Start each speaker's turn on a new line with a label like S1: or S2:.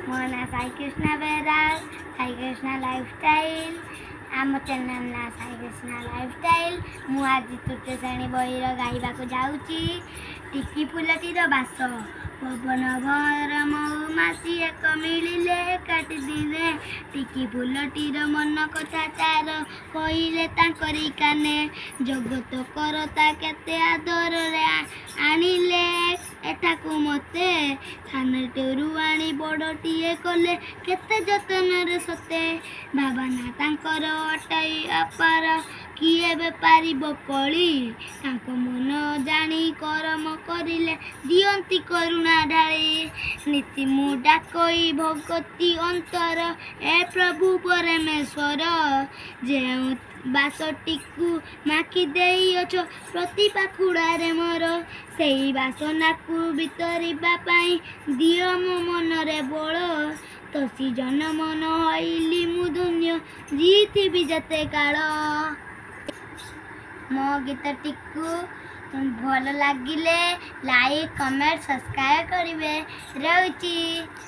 S1: ମୋ ନାଁ ସାଇ କୃଷ୍ଣା ବେହେରା, ସାଇ କୃଷ୍ଣା ଲାଇଫଷ୍ଟାଇଲ୍। ଆମ ଚ୍ୟାନେଲ୍ ନାଁ ସାଇ କୃଷ୍ଣା ଲାଇଫଷ୍ଟାଇଲ୍। ମୁଁ ଆଜି ତୃତୀୟ ଶ୍ରେଣୀ ବହିର ଗାଇବାକୁ ଯାଉଛି। ଟିକି ଫୁଲଟିର ବାସ ପବନ ଭର ମହୁମାଛି ଏକ ମିଳିଲେ ଏକାଠି ଦିନେ। ଟିକି ଫୁଲଟିର ମନ କଥା ତାର କହିଲେ ତାଙ୍କରି କାନେ। ଜଗତ କରତା କେତେ ଆଦରରେ ଆଣିଲେ ଏଠାକୁ ମତେ। ସାନଟିରୁ ଆଣି ବଡ଼ଟିଏ କଲେ କେତେ ଯତ୍ନରେ ସତେ। ଭାବନା ତାଙ୍କର ଅଟାଇ ଅପାର କିଏ ବେପାରିବ କଳି। ତାଙ୍କ ମନ ଜାଣି କରମ କରିଲେ ଦିଅନ୍ତି କରୁଣା ଢାଳି। ନୀତି ମୁଁ ଡାକଇ ଭଗତି ଅନ୍ତର ଏ ପ୍ରଭୁ ପରମେଶ୍ୱର। ଯେଉଁ ବାସଟିକୁ ମାଖି ଦେଇଅଛ ପ୍ରତି ପାଖୁଡ଼ାରେ ମୋର, ସେଇ ବାସନାକୁ ଭିତରିବା ପାଇଁ ଦିଅ ମୋ ମନରେ ବଳ। ତସି ଜନମ ନ ହଇଲି ମୁଁ ଧନ୍ୟ ଜିଇଥିବି ଯେତେ କାଳ। ମୋ ଗୀତଟିକୁ ଭଲ ଲାଗିଲେ ଲାଇକ୍, କମେଣ୍ଟ, ସବସ୍କ୍ରାଇବ୍ କରିବେ। ରହୁଛି।